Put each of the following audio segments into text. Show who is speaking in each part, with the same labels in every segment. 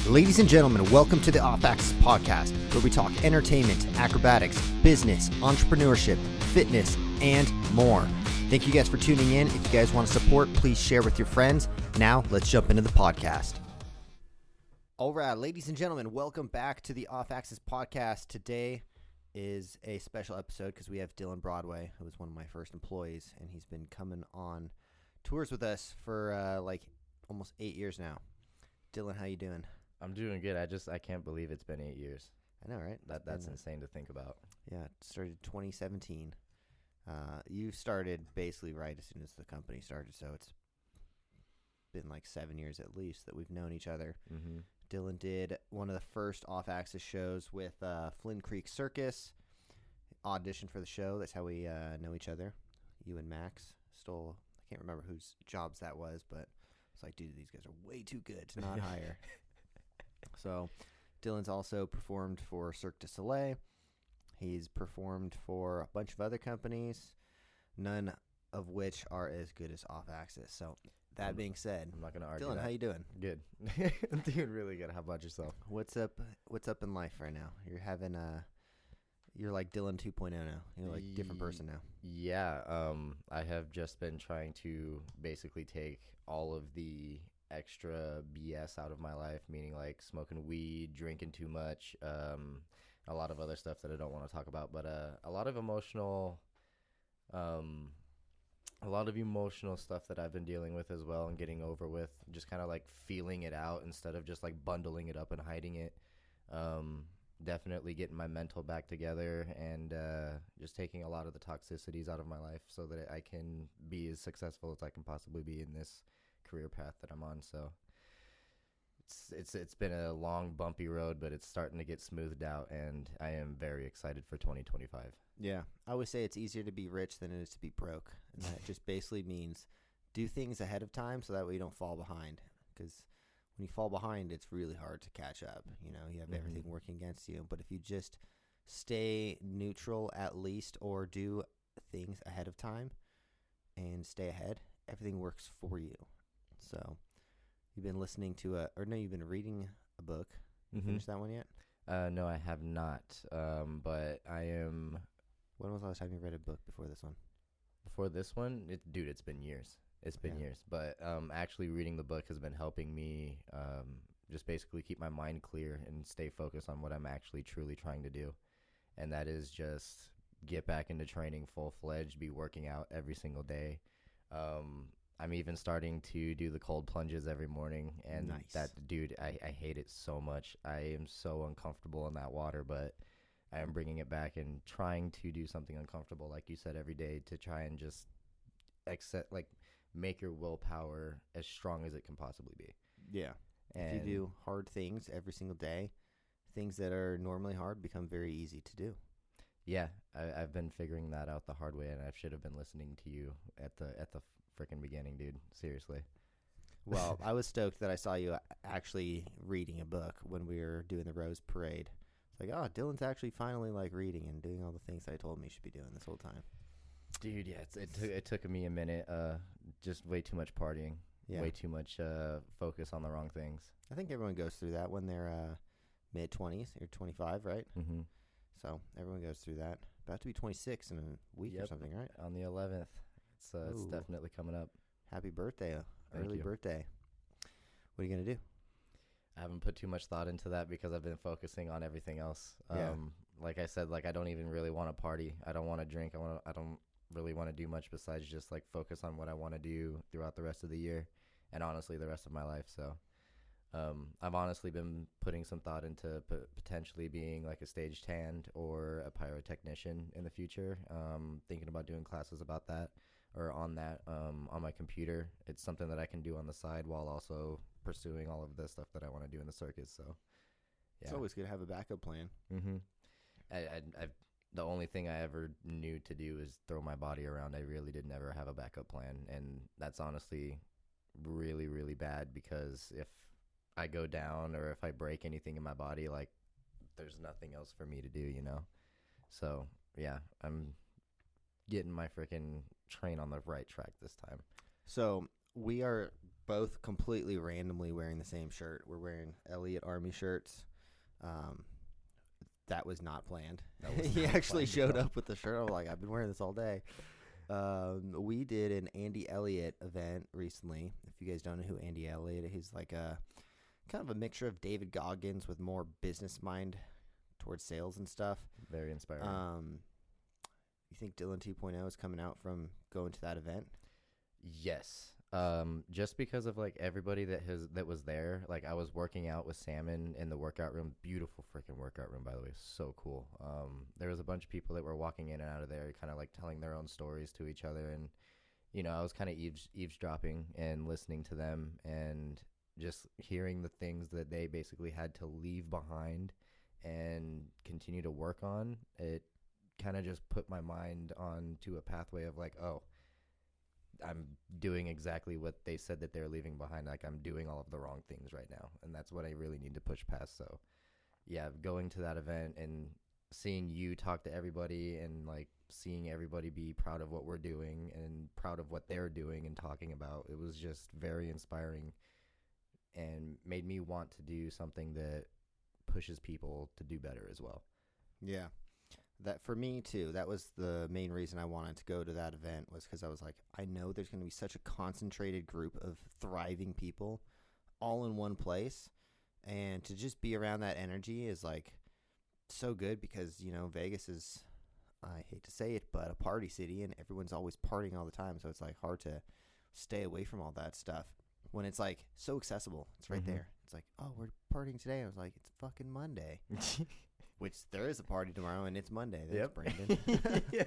Speaker 1: Ladies and gentlemen, welcome to the Off Axis Podcast, where we talk entertainment, acrobatics, business, entrepreneurship, fitness, and more. Thank you guys for tuning in. If you guys want to support, please share with your friends. Now, let's jump into the podcast. All right, ladies and gentlemen, welcome back to the Off Axis Podcast. Today is a special episode because we have Dylan Broadway, who was one of my first employees, and he's been coming on tours with us for almost 8 years now. Dylan, how you doing?
Speaker 2: I'm doing good. I can't believe it's been 8 years.
Speaker 1: I know, right?
Speaker 2: That's insane to think about.
Speaker 1: Yeah, it started 2017. You started basically right as soon as the company started, so it's been like 7 years at least that we've known each other.
Speaker 2: Mm-hmm.
Speaker 1: Dylan did one of the first off-axis shows with Flynn Creek Circus. Auditioned for the show. That's how we know each other. You and Max stole. I can't remember whose jobs that was, but it's like, dude, these guys are way too good to not hire. So Dylan's also performed for Cirque Du Soleil. He's performed for a bunch of other companies, none of which are as good as Off Axis. So that being said,
Speaker 2: I'm not going to argue.
Speaker 1: Dylan, how you doing?
Speaker 2: Good. I'm doing really good. How about yourself?
Speaker 1: What's up in life right now? You're having you're like Dylan 2.0 now. You're like a different person now.
Speaker 2: Yeah. I have just been trying to basically take all of the extra BS out of my life, meaning like smoking weed, drinking too much, a lot of other stuff that I don't want to talk about, but a lot of emotional stuff that I've been dealing with as well and getting over with, just kind of like feeling it out instead of just like bundling it up and hiding it. Definitely getting my mental back together and just taking a lot of the toxicities out of my life so that I can be as successful as I can possibly be in this career path that I'm on. So it's been a long bumpy road, but it's starting to get smoothed out, and I am very excited for 2025.
Speaker 1: Yeah, I always say it's easier to be rich than it is to be broke, and that just basically means do things ahead of time so that way you don't fall behind, because when you fall behind, it's really hard to catch up. You know, you have everything working against you, but if you just stay neutral at least, or do things ahead of time and stay ahead, everything works for you. So you've been listening to you've been reading a book. You finished that one yet?
Speaker 2: No, I have not. But I am.
Speaker 1: When was the last time you read a book before this one?
Speaker 2: Before this one? It's been years. It's been years. But actually reading the book has been helping me just basically keep my mind clear and stay focused on what I'm actually truly trying to do. And that is just get back into training full-fledged, be working out every single day. I'm even starting to do the cold plunges every morning, and
Speaker 1: nice.
Speaker 2: That, dude, I hate it so much. I am so uncomfortable in that water, but I am bringing it back and trying to do something uncomfortable, like you said, every day to try and just make your willpower as strong as it can possibly be. Yeah. And
Speaker 1: if you do hard things every single day, things that are normally hard become very easy to do.
Speaker 2: Yeah, I've been figuring that out the hard way, and I should have been listening to you at the freaking beginning, dude. Seriously.
Speaker 1: Well, I was stoked that I saw you actually reading a book when we were doing the Rose Parade. It's like, oh, Dylan's actually finally like reading and doing all the things that I told him he should be doing this whole time.
Speaker 2: Dude, yeah, it took me a minute. Just way too much partying. Yeah. Way too much focus on the wrong things.
Speaker 1: I think everyone goes through that when they're mid-20s. You're 25, right?
Speaker 2: Mm-hmm.
Speaker 1: So everyone goes through that. About to be 26 in a week or something, right?
Speaker 2: On the 11th. It's definitely coming up.
Speaker 1: Happy birthday. Early birthday. What are you going to do?
Speaker 2: I haven't put too much thought into that because I've been focusing on everything else. Yeah. Like I said, I don't even really want to party. I don't want to drink. I don't really want to do much besides just focus on what I want to do throughout the rest of the year and honestly the rest of my life. So I've honestly been putting some thought into potentially being like a stagehand or a pyrotechnician in the future. Thinking about doing classes about that or on that on my computer. It's something that I can do on the side while also pursuing all of the stuff that I want to do in the circus. So yeah.
Speaker 1: It's always good to have a backup plan.
Speaker 2: Mm-hmm. I've the only thing I ever knew to do is throw my body around. I really did never have a backup plan, and that's honestly really, really bad because if I go down or if I break anything in my body, there's nothing else for me to do, you know? So, yeah, I'm getting my freaking train on the right track this time.
Speaker 1: So we are both completely randomly wearing the same shirt. We're wearing Elliott Army shirts. That was not planned. He actually showed up with the shirt. I was like, I've been wearing this all day. We did an Andy Elliott event recently. If you guys don't know who Andy Elliott is, he's like a kind of a mixture of David Goggins with more business mind towards sales and stuff.
Speaker 2: Very inspiring.
Speaker 1: You think Dylan 2.0 is coming out from going to that event?
Speaker 2: Yes. Just because of like everybody that was there. Like I was working out with Salmon in the workout room. Beautiful freaking workout room, by the way. So cool. There was a bunch of people that were walking in and out of there, kind of like telling their own stories to each other. And, you know, I was kind of eavesdropping and listening to them and just hearing the things that they basically had to leave behind and continue to work on. It kind of just put my mind onto a pathway of like, oh, I'm doing exactly what they said that they're leaving behind. Like I'm doing all of the wrong things right now. And that's what I really need to push past. So yeah, going to that event and seeing you talk to everybody and like seeing everybody be proud of what we're doing and proud of what they're doing and talking about, it was just very inspiring and made me want to do something that pushes people to do better as well.
Speaker 1: Yeah. That for me too, that was the main reason I wanted to go to that event, was because I was like, I know there's going to be such a concentrated group of thriving people all in one place, and to just be around that energy is like so good, because, you know, Vegas is, I hate to say it, but a party city, and everyone's always partying all the time, so it's like hard to stay away from all that stuff when it's like so accessible. It's right there. It's like, oh, we're partying today. I was like, it's fucking Monday. Which there is a party tomorrow, and it's Monday. That's Brandon. Yeah.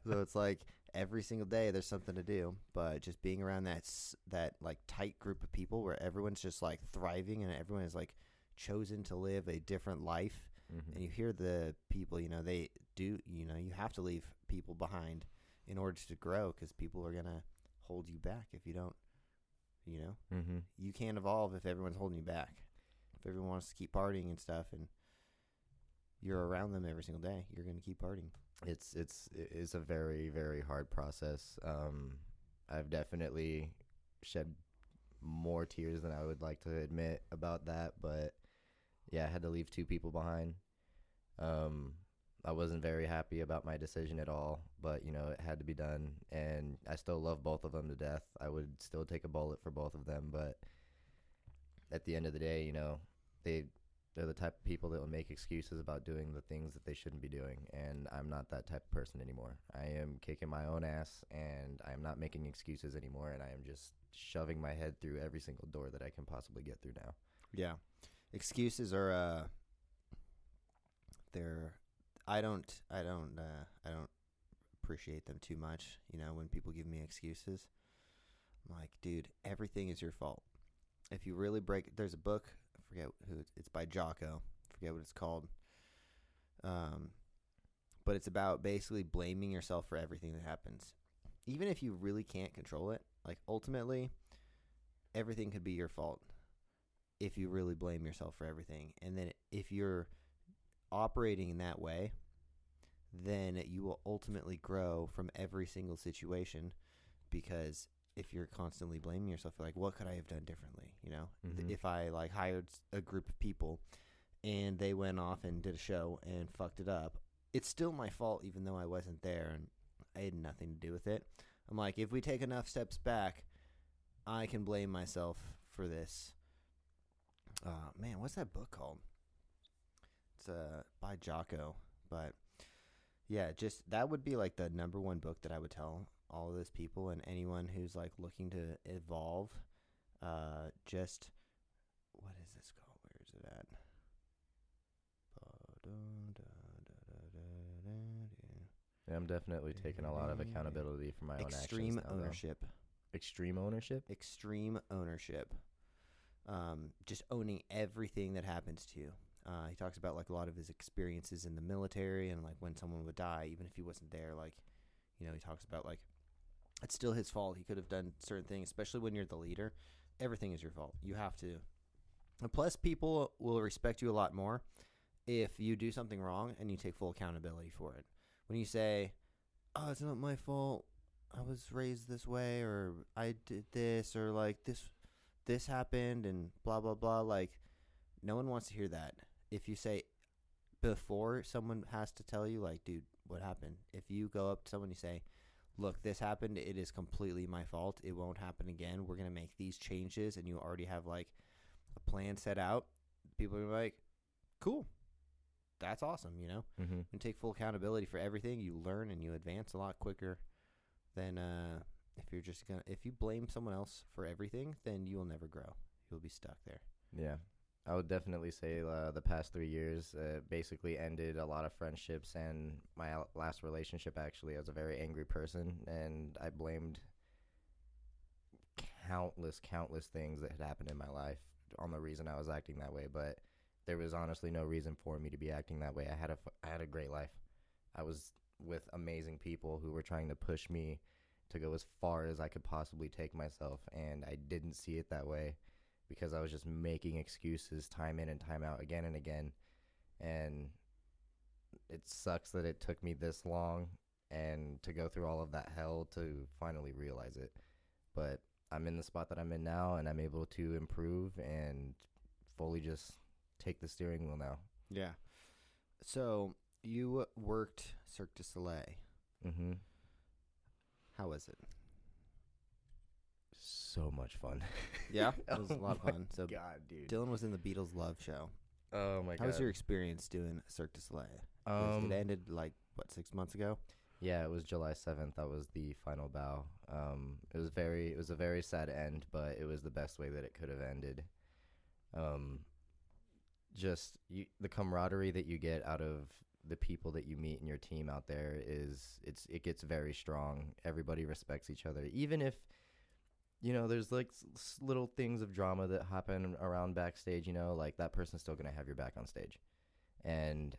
Speaker 1: So it's like every single day there's something to do. But just being around that like tight group of people where everyone's just like thriving and everyone is like chosen to live a different life. And you hear the people, you know, they do, you know, you have to leave people behind in order to grow, because people are going to hold you back if you don't, you know. You can't evolve if everyone's holding you back. If everyone wants to keep partying and stuff and you're around them every single day, you're going to keep partying. It's a very, very hard process. I've definitely shed more tears than I would like to admit about that, but yeah, I had to leave 2 people behind. I wasn't very happy about my decision at all, but you know, it had to be done, and I still love both of them to death. I would still take a bullet for both of them, but at the end of the day, you know, they're the type of people that will make excuses about doing the things that they shouldn't be doing, and I'm not that type of person anymore. I am kicking my own ass, and I am not making excuses anymore, and I am just shoving my head through every single door that I can possibly get through now. Yeah. Excuses are I don't appreciate them too much, you know, when people give me excuses. I'm like, dude, everything is your fault. If you really there's a book, I forget who it's by Jocko, forget what it's called, but it's about basically blaming yourself for everything that happens, even if you really can't control it. Like ultimately everything could be your fault if you really blame yourself for everything. And then if you're operating in that way, then you will ultimately grow from every single situation, because if you're constantly blaming yourself, you're like, what could I have done differently? You know, if I like hired a group of people and they went off and did a show and fucked it up, it's still my fault, even though I wasn't there and I had nothing to do with it. I'm like, if we take enough steps back, I can blame myself for this. Man, what's that book called? It's by Jocko, but yeah, just that would be like the number one book that I would tell all of those people and anyone who's like looking to evolve. Just what is this called? Where is it at?
Speaker 2: Yeah, I'm definitely taking a lot of accountability for my own actions.
Speaker 1: Extreme ownership.
Speaker 2: Extreme ownership?
Speaker 1: Extreme ownership. Just owning everything that happens to you. He talks about like a lot of his experiences in the military and like when someone would die, even if he wasn't there, like, you know, he talks about like it's still his fault. He could have done certain things, especially when you're the leader. Everything is your fault. You have to. And plus, people will respect you a lot more if you do something wrong and you take full accountability for it. When you say, oh, it's not my fault, I was raised this way, or I did this, or like this, this happened and blah, blah, blah. Like, no one wants to hear that. If you say before someone has to tell you, like, dude, what happened? If you go up to someone, you say, look, this happened. It is completely my fault. It won't happen again. We're going to make these changes. And you already have, like, a plan set out. People are like, cool. That's awesome, you know?
Speaker 2: Mm-hmm.
Speaker 1: And take full accountability for everything. You learn and you advance a lot quicker than if you blame someone else for everything, then you will never grow. You'll be stuck there.
Speaker 2: Yeah. I would definitely say the past 3 years basically ended a lot of friendships, and my last relationship, actually, I was a very angry person, and I blamed countless things that had happened in my life on the reason I was acting that way. But there was honestly no reason for me to be acting that way. I had a great life. I was with amazing people who were trying to push me to go as far as I could possibly take myself, and I didn't see it that way, because I was just making excuses time in and time out again and again. And it sucks that it took me this long and to go through all of that hell to finally realize it. But I'm in the spot that I'm in now, and I'm able to improve and fully just take the steering wheel now.
Speaker 1: Yeah. So you worked Cirque du Soleil.
Speaker 2: Mm-hmm.
Speaker 1: How was it?
Speaker 2: So much fun.
Speaker 1: Yeah, it was a lot of fun. So
Speaker 2: God, dude.
Speaker 1: Dylan was in the Beatles Love Show.
Speaker 2: Oh my God.
Speaker 1: How was your experience doing Cirque du Soleil? It ended 6 months ago?
Speaker 2: Yeah, it was July 7th. That was the final bow. It was a very sad end, but it was the best way that it could have ended. The camaraderie that you get out of the people that you meet in your team out there it gets very strong. Everybody respects each other, even if, you know, there's like little things of drama that happen around backstage, you know, like that person's still going to have your back on stage. And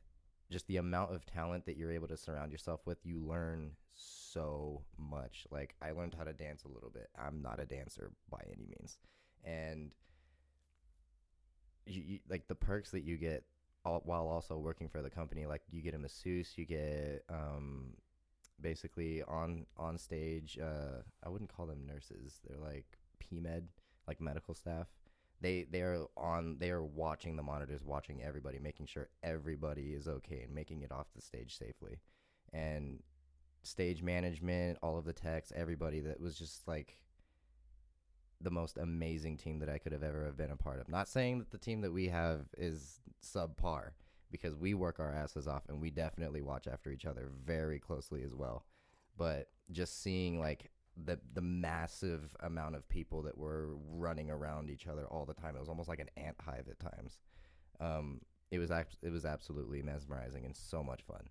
Speaker 2: just the amount of talent that you're able to surround yourself with, you learn so much. Like, I learned how to dance a little bit. I'm not a dancer by any means. And you like the perks that you get while also working for the company, like you get a masseuse, you get basically on stage, I wouldn't call them nurses, they're like PMed, like medical staff. They are watching the monitors, watching everybody, making sure everybody is okay and making it off the stage safely. And stage management, all of the techs, everybody, that was just like the most amazing team that I could have ever been a part of. Not saying that the team that we have is subpar, because we work our asses off and we definitely watch after each other very closely as well. But just seeing like the massive amount of people that were running around each other all the time, it was almost like an ant hive at times. It was absolutely mesmerizing and so much fun.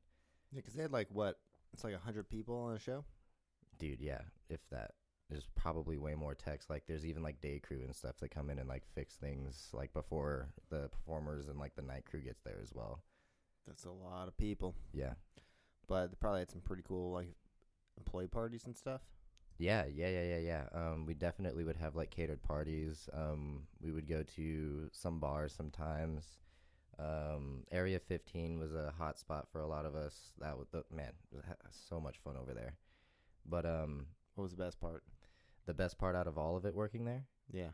Speaker 1: Yeah, because they had it's like 100 people on the show?
Speaker 2: Dude, yeah, if that. There's probably way more techs. Like, there's even like day crew and stuff that come in and like fix things like before the performers, and like the night crew gets there as well.
Speaker 1: That's a lot of people.
Speaker 2: Yeah.
Speaker 1: But they probably had some pretty cool like employee parties and stuff.
Speaker 2: Yeah. We definitely would have like catered parties. We would go to some bars sometimes. Area 15 was a hot spot for a lot of us. It was so much fun over there. But
Speaker 1: what was the best part?
Speaker 2: The best part out of all of it working there?
Speaker 1: Yeah.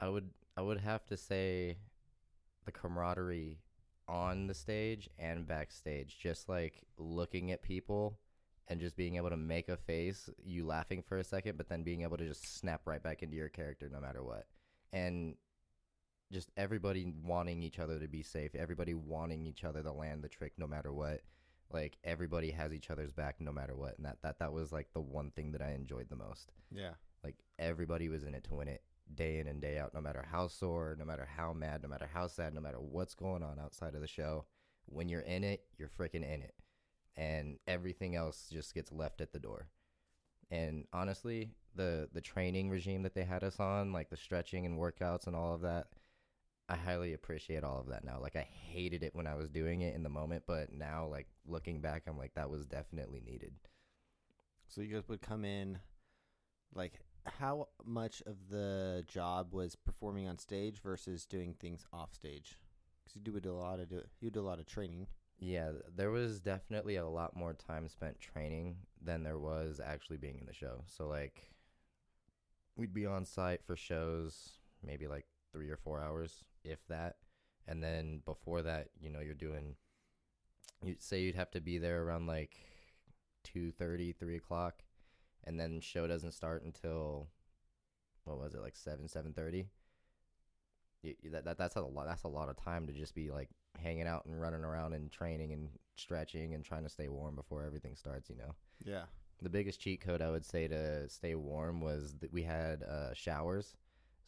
Speaker 2: I would have to say the camaraderie on the stage and backstage. Just like looking at people and just being able to make a face, you laughing for a second, but then being able to just snap right back into your character no matter what. And just everybody wanting each other to be safe, everybody wanting each other to land the trick no matter what. Like, everybody has each other's back no matter what. And that was like the one thing that I enjoyed the most.
Speaker 1: Yeah.
Speaker 2: Like, everybody was in it to win it, day in and day out, no matter how sore, no matter how mad, no matter how sad, no matter what's going on outside of the show. When you're in it, you're freaking in it. And everything else just gets left at the door. And honestly, the training regime that they had us on, like the stretching and workouts and all of that, I highly appreciate all of that now. Like, I hated it when I was doing it in the moment, but now, like, looking back, I'm like, that was definitely needed.
Speaker 1: So you guys would come in, like, how much of the job was performing on stage versus doing things off stage? Because you do a lot of training.
Speaker 2: Yeah, there was definitely a lot more time spent training than there was actually being in the show. So like we'd be on site for shows maybe like 3 or 4 hours, if that. And then before that, you're doing, you'd say you'd have to be there around like 2:30, 3 o'clock. And then show doesn't start until, what was it, like 7:30. That's a lot. That's a lot of time to just be like hanging out and running around and training and stretching and trying to stay warm before everything starts.
Speaker 1: Yeah.
Speaker 2: The biggest cheat code I would say to stay warm was that we had showers.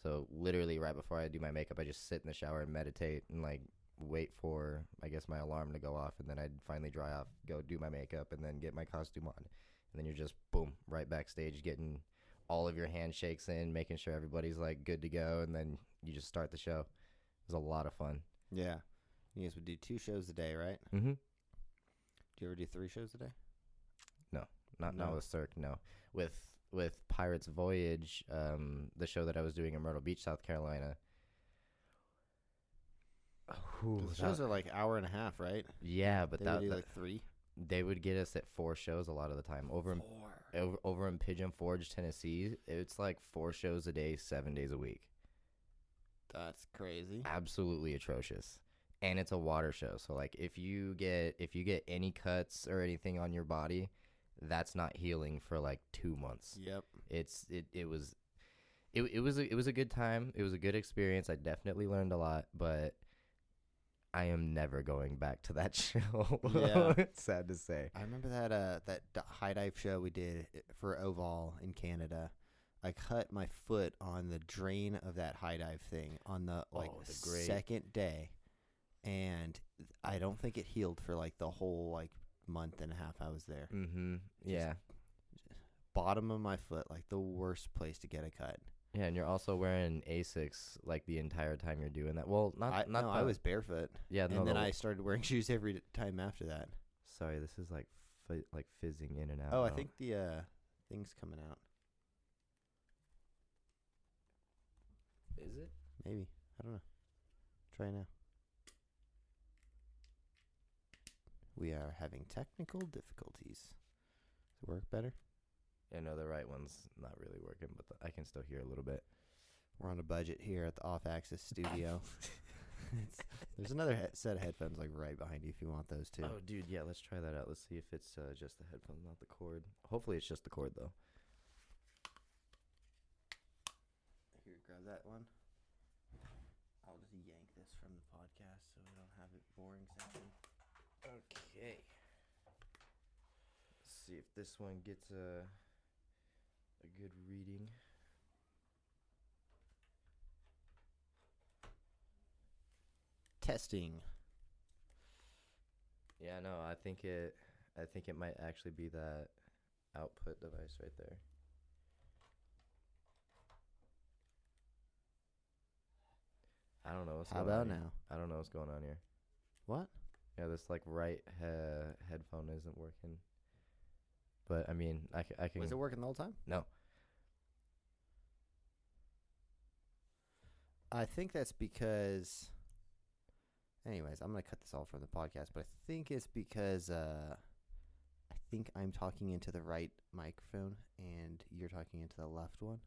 Speaker 2: So literally right before I do my makeup, I just sit in the shower and meditate and like wait for, I guess, my alarm to go off, and then I'd finally dry off, go do my makeup, and then get my costume on, and then you're just boom right backstage getting all of your handshakes in, making sure everybody's like good to go, and then you just start the show. It was a lot of fun.
Speaker 1: Yeah. You guys would do 2 shows a day, right?
Speaker 2: Mm-hmm.
Speaker 1: Do you ever do 3 shows a day?
Speaker 2: No, not with Cirque. No, with Pirates Voyage, the show that I was doing in Myrtle Beach, South Carolina.
Speaker 1: The shows are like hour and a half, right?
Speaker 2: Yeah, but
Speaker 1: they would do like 3.
Speaker 2: They would get us at 4 shows a lot of the time. Over in Pigeon Forge, Tennessee, it's like 4 shows a day, 7 days a week.
Speaker 1: That's crazy.
Speaker 2: Absolutely atrocious. And it's a water show, so like if you get any cuts or anything on your body, that's not healing for like 2 months.
Speaker 1: Yep.
Speaker 2: It was a good time. It was a good experience. I definitely learned a lot, but I am never going back to that show.
Speaker 1: Yeah.
Speaker 2: Sad to say.
Speaker 1: I remember that high dive show we did for Oval in Canada. I cut my foot on the drain of that high dive thing on the second day, and I don't think it healed for like the whole like month and a half I was there.
Speaker 2: Mm-hmm. Yeah.
Speaker 1: Bottom of my foot, like the worst place to get a cut.
Speaker 2: Yeah, and you're also wearing Asics like the entire time you're doing that. Well,
Speaker 1: I was barefoot.
Speaker 2: Yeah,
Speaker 1: and then I started wearing shoes every time after that.
Speaker 2: Sorry, this is like fizzing in and out.
Speaker 1: Oh, I think the thing's coming out.
Speaker 2: Is it?
Speaker 1: Maybe. I don't know. Try now. We are having technical difficulties. Does it work better?
Speaker 2: Yeah, no, the right one's not really working, but I can still hear a little bit.
Speaker 1: We're on a budget here at the Off Axis studio. There's another set of headphones like right behind you if you want those too.
Speaker 2: Oh, dude, yeah, let's try that out. Let's see if it's just the headphones, not the cord. Hopefully it's just the cord, though.
Speaker 1: Here, grab that one. I'll just yank this from the podcast so we don't have it boring section.
Speaker 2: Okay. Let's see if this one gets a good reading.
Speaker 1: Testing.
Speaker 2: Yeah, no, I think it might actually be that output device right there. I don't know what's
Speaker 1: How
Speaker 2: going
Speaker 1: about
Speaker 2: on here.
Speaker 1: now?
Speaker 2: I don't know what's going on here.
Speaker 1: What?
Speaker 2: Yeah, this like right headphone isn't working. But I mean, I can.
Speaker 1: Was it working the whole time?
Speaker 2: No.
Speaker 1: I think that's because. Anyways, I'm gonna cut this all from the podcast, but I think it's because I think I'm talking into the right microphone and you're talking into the left one.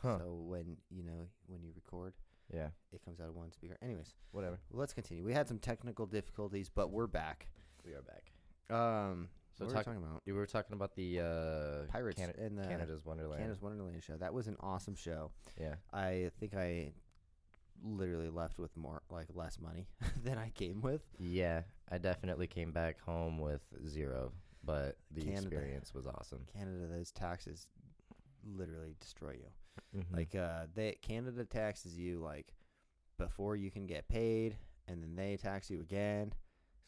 Speaker 2: Huh.
Speaker 1: So when you record,
Speaker 2: Yeah.
Speaker 1: it comes out of one speaker. Anyways,
Speaker 2: Whatever.
Speaker 1: let's continue. We had some technical difficulties, but we're back.
Speaker 2: We are back.
Speaker 1: So what were we talking about?
Speaker 2: You were talking about the
Speaker 1: Pirates and the
Speaker 2: Canada's Wonderland.
Speaker 1: Canada's Wonderland show. That was an awesome show.
Speaker 2: Yeah.
Speaker 1: I think I literally left with less money than I came with.
Speaker 2: Yeah, I definitely came back home with 0, but the experience was awesome.
Speaker 1: Canada, those taxes literally destroy you.
Speaker 2: Mm-hmm.
Speaker 1: Like Canada taxes you like before you can get paid, and then they tax you again.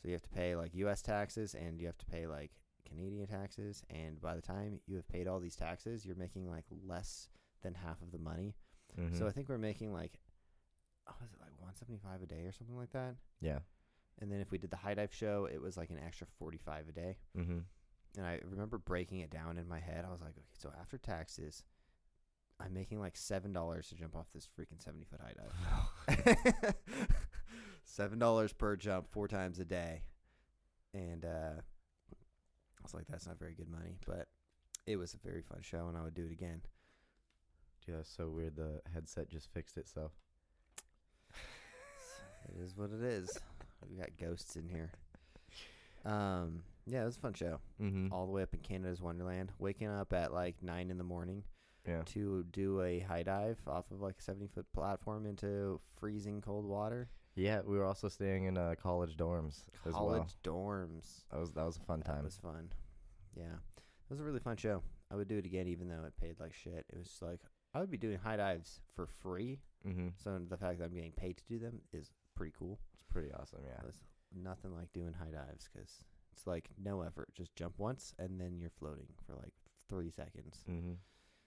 Speaker 1: So you have to pay like U.S. taxes, and you have to pay like Canadian taxes. And by the time you have paid all these taxes, you're making like less than half of the money.
Speaker 2: Mm-hmm.
Speaker 1: So I think we're making like, was it like $175 a day or something like that?
Speaker 2: Yeah.
Speaker 1: And then if we did the high dive show, it was like an extra $45 a day.
Speaker 2: Mm-hmm.
Speaker 1: And I remember breaking it down in my head. I was like, okay, so after taxes, I'm making like $7 to jump off this freaking 70-foot high dive. $7 per jump 4 times a day. And I was like, that's not very good money. But it was a very fun show, and I would do it again.
Speaker 2: Dude, that's so weird. The headset just fixed itself.
Speaker 1: It is what it is. We got ghosts in here. Yeah, it was a fun show.
Speaker 2: Mm-hmm.
Speaker 1: All the way up in Canada's Wonderland. Waking up at like 9 in the morning to do a high dive off of like a 70-foot platform into freezing cold water.
Speaker 2: Yeah, we were also staying in college dorms as well.
Speaker 1: College dorms.
Speaker 2: That was a fun time.
Speaker 1: It was fun. Yeah. It was a really fun show. I would do it again even though it paid like shit. It was like, I would be doing high dives for free.
Speaker 2: Mm-hmm.
Speaker 1: So the fact that I'm getting paid to do them is pretty cool.
Speaker 2: It's pretty awesome, yeah.
Speaker 1: It's nothing like doing high dives because it's like no effort. Just jump once and then you're floating for like 3 seconds.
Speaker 2: Mm-hmm.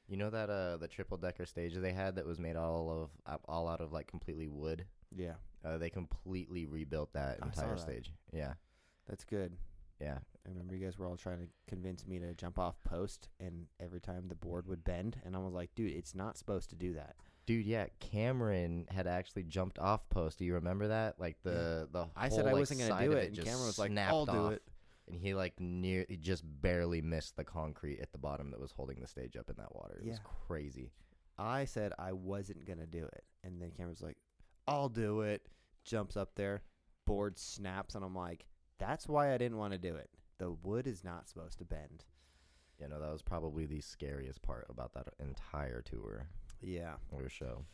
Speaker 2: You know that the triple decker stage they had that was made all out of like completely wood?
Speaker 1: Yeah.
Speaker 2: They completely rebuilt that entire stage. Yeah.
Speaker 1: That's good.
Speaker 2: Yeah.
Speaker 1: I remember you guys were all trying to convince me to jump off post, and every time the board would bend, and I was like, dude, it's not supposed to do that.
Speaker 2: Dude, yeah, Cameron had actually jumped off post. Do you remember that? Like the whole,
Speaker 1: I said I wasn't going to do it, and Cameron was like, I'll do it.
Speaker 2: And he he just barely missed the concrete at the bottom that was holding the stage up in that water. It was crazy.
Speaker 1: I said I wasn't going to do it, and then Cameron was like, I'll do it. Jumps up there, board snaps, and I'm like, that's why I didn't want to do it. The wood is not supposed to bend.
Speaker 2: You know, that was probably the scariest part about that entire tour.
Speaker 1: Yeah.
Speaker 2: Or show.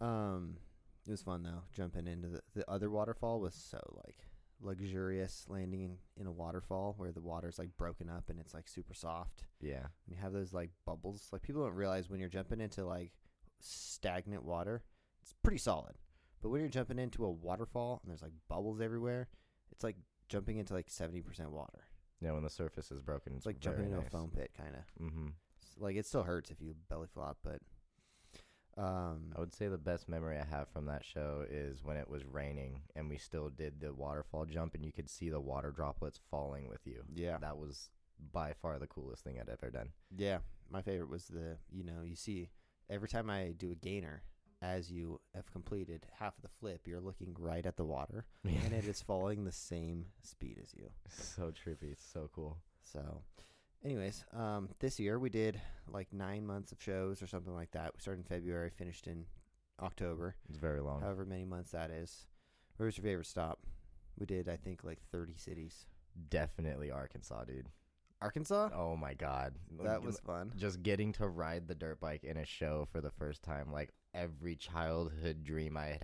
Speaker 1: It was fun, though. Jumping into the other waterfall was so, like, luxurious, landing in a waterfall where the water's, like, broken up and it's, like, super soft.
Speaker 2: Yeah.
Speaker 1: And you have those, like, bubbles. Like, people don't realize when you're jumping into, like, stagnant water, it's pretty solid. But when you're jumping into a waterfall and there's, like, bubbles everywhere, it's like jumping into, like, 70% water.
Speaker 2: Yeah, when the surface is broken,
Speaker 1: it's like jumping into a foam pit, kind of.
Speaker 2: Mm-hmm.
Speaker 1: Like, it still hurts if you belly flop, but...
Speaker 2: I would say the best memory I have from that show is when it was raining and we still did the waterfall jump and you could see the water droplets falling with you.
Speaker 1: Yeah.
Speaker 2: That was by far the coolest thing I'd ever done.
Speaker 1: Yeah. My favorite was you see every time I do a gainer, as you have completed half of the flip, you're looking right at the water and it is falling the same speed as you.
Speaker 2: So trippy. It's so cool.
Speaker 1: So... Anyways, this year we did like 9 months of shows or something like that. We started in February, finished in October.
Speaker 2: It's very long.
Speaker 1: However many months that is. Where was your favorite stop? We did, I think, like 30 cities.
Speaker 2: Definitely Arkansas, dude.
Speaker 1: Arkansas?
Speaker 2: Oh, my God.
Speaker 1: That was fun.
Speaker 2: Just getting to ride the dirt bike in a show for the first time. Like, every childhood dream I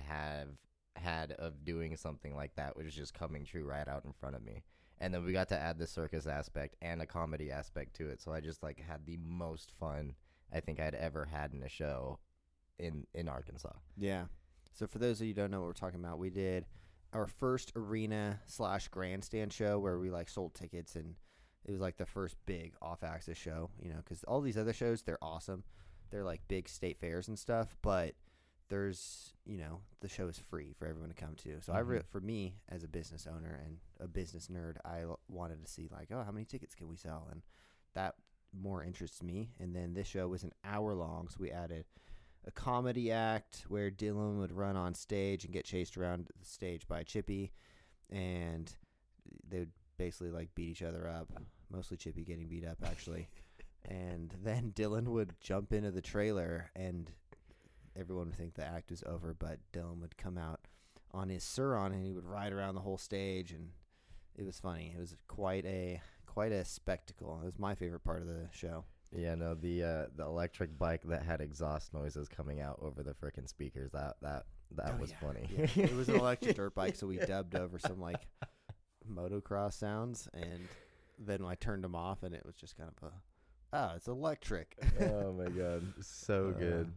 Speaker 2: had of doing something like that was just coming true right out in front of me. And then we got to add the circus aspect and a comedy aspect to it. So I just like had the most fun I think I'd ever had in a show in Arkansas.
Speaker 1: Yeah. So for those of you who don't know what we're talking about, we did our first arena/grandstand show where we like sold tickets, and it was like the first big off-axis show, because all these other shows, they're awesome. They're like big state fairs and stuff, but there's, the show is free for everyone to come to. So for me as a business owner and a business nerd, I wanted to see like, oh, how many tickets can we sell? And that more interests me. And then this show was an hour long. So we added a comedy act where Dylan would run on stage and get chased around the stage by Chippy. And they would basically like beat each other up, mostly Chippy getting beat up actually. And then Dylan would jump into the trailer and everyone would think the act was over, but Dylan would come out on his Sur-on and he would ride around the whole stage, and it was funny. It was quite a spectacle. It was my favorite part of the show.
Speaker 2: Yeah, no, the electric bike that had exhaust noises coming out over the frickin' speakers, that was funny.
Speaker 1: Yeah. It was an electric dirt bike, so we dubbed over some like motocross sounds, and then I turned them off, and it was just kind of it's electric.
Speaker 2: Oh my God, so good.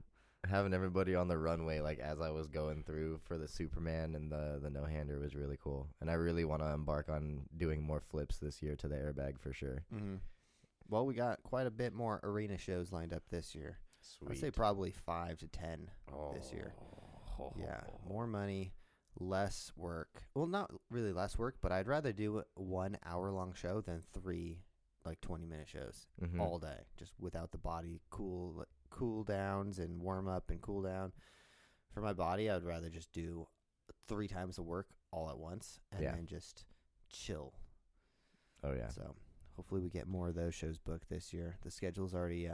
Speaker 2: Having everybody on the runway, like as I was going through for the Superman and the no-hander was really cool. And I really want to embark on doing more flips this year to the airbag for sure.
Speaker 1: Mm-hmm. Well, we got quite a bit more arena shows lined up this year.
Speaker 2: Sweet.
Speaker 1: I'd say probably 5 to 10 this year. Yeah, more money, less work. Well, not really less work, but I'd rather do a 1 hour-long show than 3 like 20-minute shows all day, just without the body cool downs and warm up and cool down. For my body, I would rather just do 3 times the work all at once and then just chill.
Speaker 2: Oh yeah.
Speaker 1: So hopefully we get more of those shows booked this year. The schedule's already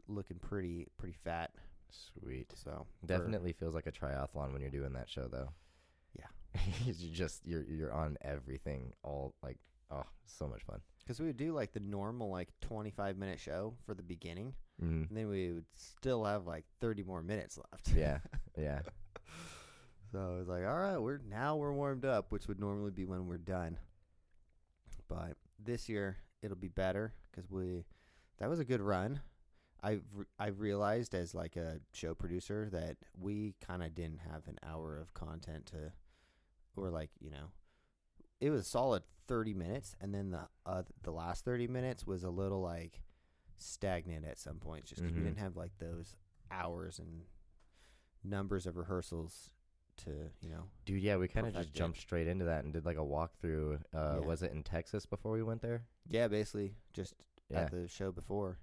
Speaker 1: looking pretty fat.
Speaker 2: Sweet.
Speaker 1: So
Speaker 2: definitely feels like a triathlon when you're doing that show though.
Speaker 1: Yeah.
Speaker 2: you're on everything all like, oh, so much fun.
Speaker 1: Because we would do like the normal like 25-minute show for the beginning,
Speaker 2: Mm-hmm.
Speaker 1: and then we would still have like 30 more minutes left.
Speaker 2: Yeah.
Speaker 1: So it was like, all right, we're warmed up, which would normally be when we're done. But this year it'll be better because that was a good run. I realized as like a show producer that we kind of didn't have an hour of content or like, it was a solid 30 minutes. And then the last 30 minutes was a little like stagnant at some points just because we didn't have like those hours and numbers of rehearsals to,
Speaker 2: Dude, yeah, we kind of just jumped straight into that and did like a walkthrough. Was it in Texas before we went there?
Speaker 1: Yeah, basically just at the show before,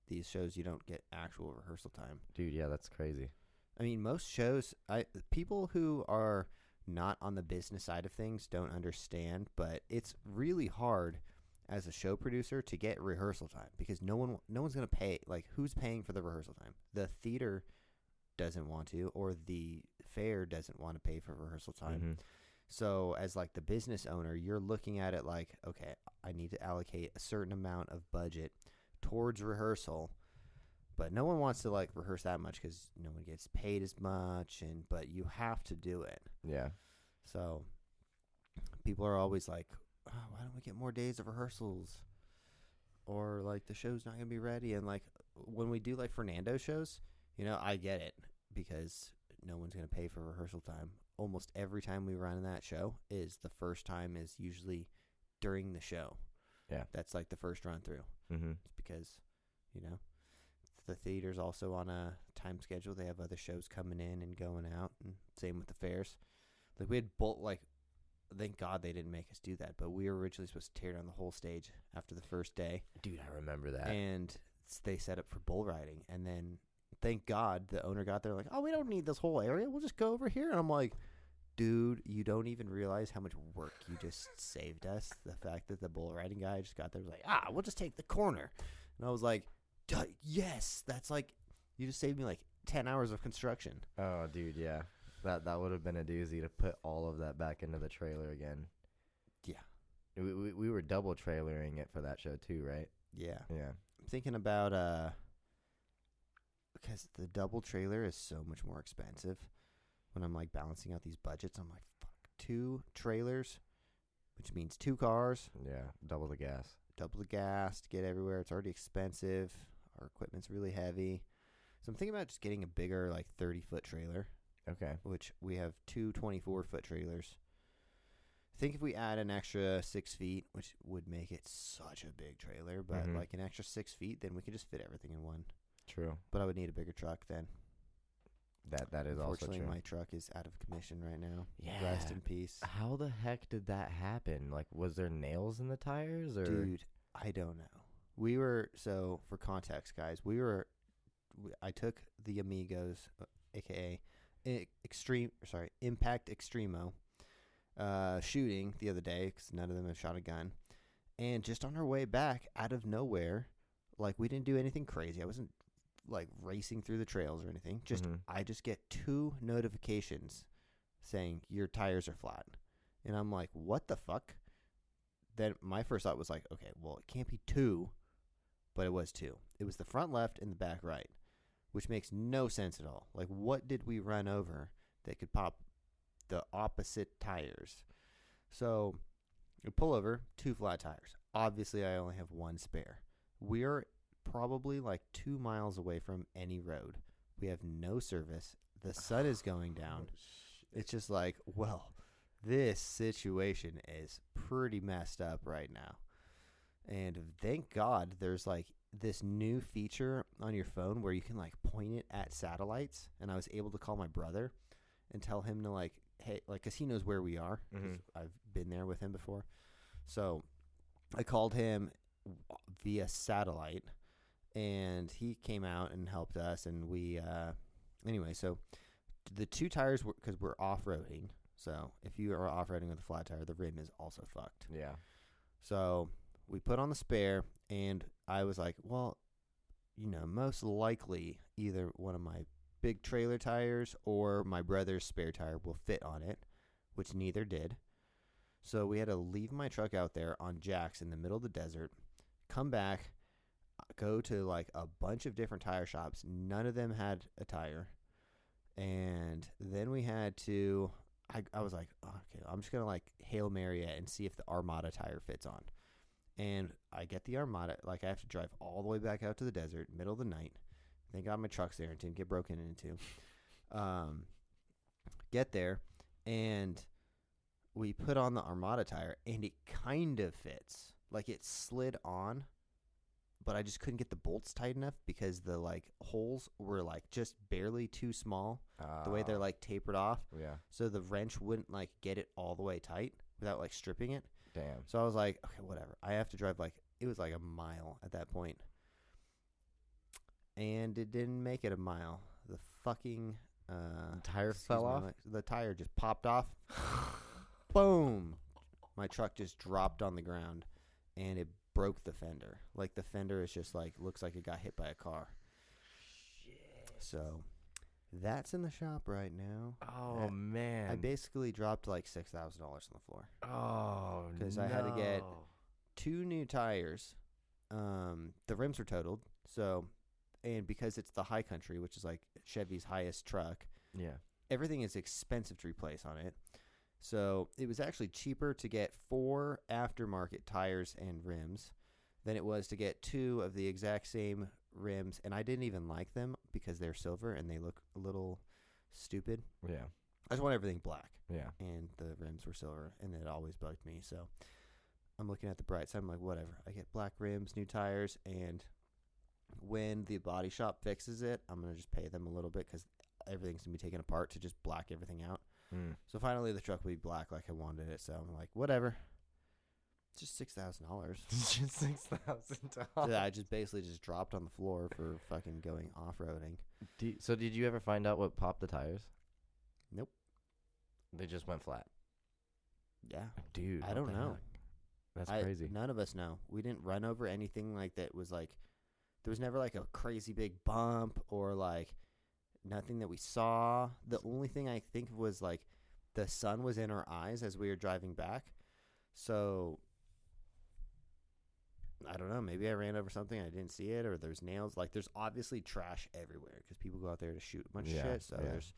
Speaker 1: these shows you don't get actual rehearsal time.
Speaker 2: Dude, yeah, that's crazy.
Speaker 1: I mean, most shows, people who are not on the business side of things don't understand, but it's really hard as a show producer to get rehearsal time because no one's going to pay. Like, who's paying for the rehearsal time? The theater doesn't want to, or the fair doesn't want to pay for rehearsal time.
Speaker 2: Mm-hmm.
Speaker 1: So as like the business owner, you're looking at it like, okay, I need to allocate a certain amount of budget towards rehearsal, but no one wants to like rehearse that much because no one gets paid as much, but you have to do it.
Speaker 2: Yeah.
Speaker 1: So people are always like, oh, why don't we get more days of rehearsals? Or like the show's not gonna be ready. And like when we do like Fernando shows, I get it because no one's gonna pay for rehearsal time. Almost every time we run that show is the first time is usually during the show.
Speaker 2: Yeah.
Speaker 1: That's like the first run through.
Speaker 2: Mm-hmm.
Speaker 1: It's because, the theater's also on a time schedule. They have other shows coming in and going out, and same with the fairs. Like we had thank God they didn't make us do that, but we were originally supposed to tear down the whole stage after the first day.
Speaker 2: Dude, I remember that.
Speaker 1: And they set up for bull riding, and then thank God the owner got there like, oh, we don't need this whole area. We'll just go over here. And I'm like, dude, you don't even realize how much work you just saved us. The fact that the bull riding guy just got there was like, we'll just take the corner. And I was like, yes, that's like, you just saved me like 10 hours of construction.
Speaker 2: Oh, dude, yeah. That would have been a doozy to put all of that back into the trailer again.
Speaker 1: Yeah.
Speaker 2: We were double trailering it for that show too, right?
Speaker 1: Yeah.
Speaker 2: Yeah.
Speaker 1: I'm thinking about, because the double trailer is so much more expensive. When I'm like balancing out these budgets, I'm like, fuck, 2 trailers, which means 2 cars.
Speaker 2: Yeah, double the gas
Speaker 1: To get everywhere. It's already expensive. Our equipment's really heavy. So I'm thinking about just getting a bigger, like 30-foot trailer.
Speaker 2: Okay.
Speaker 1: Which we have 2 24-foot trailers. I think if we add an extra 6 feet, which would make it such a big trailer, but like an extra 6 feet, then we could just fit everything in one.
Speaker 2: True.
Speaker 1: But I would need a bigger truck then.
Speaker 2: That is also true.
Speaker 1: Unfortunately, my truck is out of commission right now.
Speaker 2: Yeah.
Speaker 1: Rest in peace.
Speaker 2: How the heck did that happen? Like, was there nails in the tires? Or?
Speaker 1: Dude, I don't know. So for context, guys, I took the Amigos, aka Impact Extremo, shooting the other day because none of them have shot a gun. And just on our way back, out of nowhere, like we didn't do anything crazy. I wasn't like racing through the trails or anything. I just get 2 notifications saying your tires are flat. And I'm like, what the fuck? Then my first thought was like, okay, well, it can't be 2, but it was 2. It was the front left and the back right, which makes no sense at all. Like, what did we run over that could pop the opposite tires? So we pull over, 2 flat tires. Obviously, I only have 1 spare. We're probably like 2 miles away from any road. We have no service. The sun is going down. It's just like, well, this situation is pretty messed up right now. And thank God there's like this new feature on your phone where you can like point it at satellites. And I was able to call my brother and tell him to like, hey, like, cause he knows where we are. I've been there with him before. So I called him via satellite and he came out and helped us. And we, anyway, so the 2 tires were, cause we're off-roading. So if you are off-roading with a flat tire, the rim is also fucked.
Speaker 2: Yeah.
Speaker 1: So we put on the spare, and I was like, well, most likely either one of my big trailer tires or my brother's spare tire will fit on it, which neither did. So we had to leave my truck out there on jacks in the middle of the desert, come back, go to like a bunch of different tire shops. None of them had a tire. And then we had to, I was like, okay, I'm just going to like Hail Mary it and see if the Armada tire fits on. And I get the Armada, like I have to drive all the way back out to the desert, middle of the night. Thank God my truck's there and didn't get broken into. Get there, and we put on the Armada tire, and it kind of fits. Like it slid on, but I just couldn't get the bolts tight enough because the like holes were like just barely too small. The way they're like tapered off.
Speaker 2: Yeah.
Speaker 1: So the wrench wouldn't like get it all the way tight without like stripping it.
Speaker 2: Damn.
Speaker 1: So I was like, okay, whatever. I have to drive like, it was like a mile at that point. And it didn't make it a mile. The fucking
Speaker 2: tire fell off?
Speaker 1: The tire just popped off. Boom. My truck just dropped on the ground and it broke the fender. Like the fender is just like, looks like it got hit by a car.
Speaker 2: Shit.
Speaker 1: So that's in the shop right now.
Speaker 2: Oh, man.
Speaker 1: I basically dropped like $6,000 on the floor.
Speaker 2: Oh, no.
Speaker 1: Because I had to get 2 new tires. The rims were totaled. So, and because it's the high country, which is like Chevy's highest truck.
Speaker 2: Yeah.
Speaker 1: Everything is expensive to replace on it. So it was actually cheaper to get 4 aftermarket tires and rims than it was to get 2 of the exact same rims. And I didn't even like them because they're silver and they look a little stupid.
Speaker 2: Yeah.
Speaker 1: I just want everything black.
Speaker 2: Yeah.
Speaker 1: And the rims were silver, and it always bugged me. So I'm looking at the bright side. I'm like, whatever. I get black rims, new tires, and when the body shop fixes it, I'm going to just pay them a little bit because everything's going to be taken apart to just black everything out. So finally the truck will be black like I wanted it. So I'm like, whatever. It's just $6,000.
Speaker 2: Just $6,000.
Speaker 1: So I just basically just dropped on the floor for fucking going off-roading.
Speaker 2: So did you ever find out what popped the tires?
Speaker 1: Nope.
Speaker 2: They just went flat.
Speaker 1: Yeah.
Speaker 2: Dude,
Speaker 1: I don't know.
Speaker 2: That's crazy.
Speaker 1: None of us know. We didn't run over anything like that was like, there was never like a crazy big bump or like nothing that we saw. The only thing I think was like the sun was in our eyes as we were driving back. So I don't know. Maybe I ran over something. I didn't see it, or there's nails. Like there's obviously trash everywhere because people go out there to shoot a bunch of shit. So there's,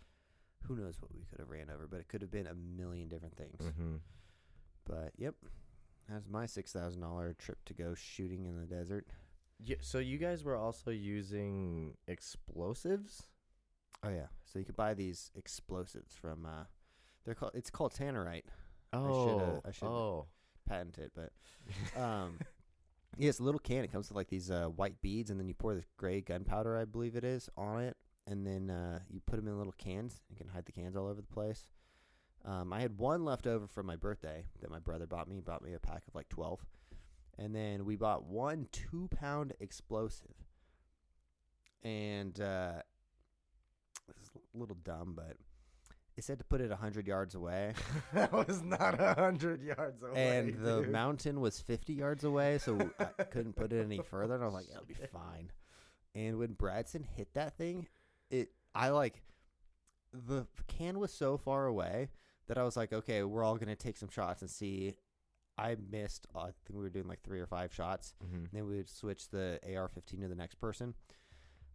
Speaker 1: who knows what we could have ran over, but it could have been a million different things.
Speaker 2: Mm-hmm.
Speaker 1: But yep, that's my $6,000 trip to go shooting in the desert.
Speaker 2: Yeah, so you guys were also using explosives?
Speaker 1: Oh yeah, so you could buy these explosives from it's called tannerite.
Speaker 2: Oh,
Speaker 1: I should patent it, but yeah, it's a little can. It comes with like these white beads, and then you pour this gray gunpowder, I believe it is, on it, and then you put them in little cans. You can hide the cans all over the place. I had one left over from my birthday that my brother bought me. He bought me a pack of like 12. And then we bought 1 2-pound explosive. And this is a little dumb, but it said to put it 100 yards away.
Speaker 2: That was not 100 yards away.
Speaker 1: And the mountain was 50 yards away, so I couldn't put it any further. And I was like, it'll be fine. And when Bradson hit that thing, the can was so far away that I was like, okay, we're all going to take some shots and see. I missed, I think we were doing like 3 or 5 shots. Mm-hmm. And then we would switch the AR-15 to the next person.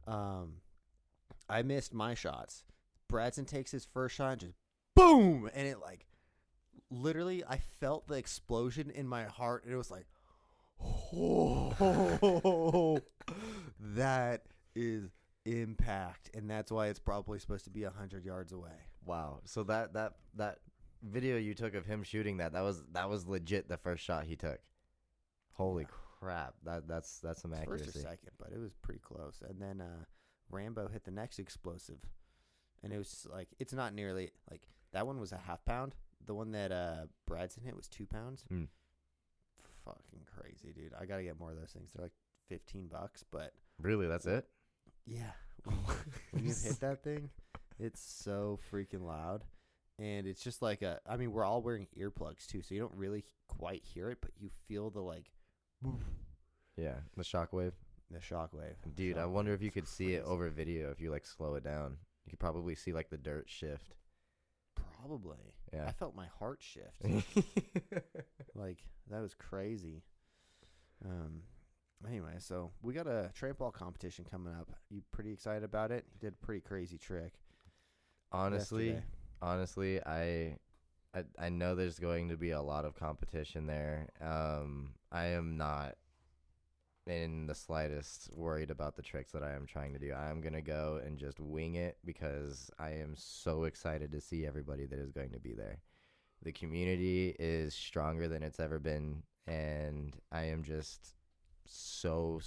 Speaker 1: I missed my shots. Bradson takes his first shot and just boom. And it like, literally, I felt the explosion in my heart. And it was like, oh, that is impact. And that's why it's probably supposed to be 100 yards away.
Speaker 2: Wow. So that video you took of him shooting that was legit the first shot he took. Holy crap. That's some accuracy.
Speaker 1: First or second, but it was pretty close. And then Rambo hit the next explosive. And it was like, it's not nearly like that one was a half pound. The one that Bradson hit was 2 pounds. Fucking crazy, dude. I got to get more of those things. They're like $15, but
Speaker 2: really, that's it?
Speaker 1: Yeah. When you hit that thing, it's so freaking loud. And it's just like we're all wearing earplugs too, so you don't really quite hear it, but you feel the like,
Speaker 2: Yeah, the shockwave.
Speaker 1: the shockwave.
Speaker 2: Dude, I wonder if you could see it over video if you like slow it down. You could probably see like the dirt shift.
Speaker 1: Probably.
Speaker 2: Yeah.
Speaker 1: I felt my heart shift. Like, that was crazy. Anyway, so we got a trampwall competition coming up. You pretty excited about it? You did a pretty crazy trick.
Speaker 2: Honestly,
Speaker 1: yesterday.
Speaker 2: I know there's going to be a lot of competition there. I am not in the slightest worried about the tricks that I am trying to do. I'm going to go and just wing it because I am so excited to see everybody that is going to be there. The community is stronger than it's ever been, and I am just so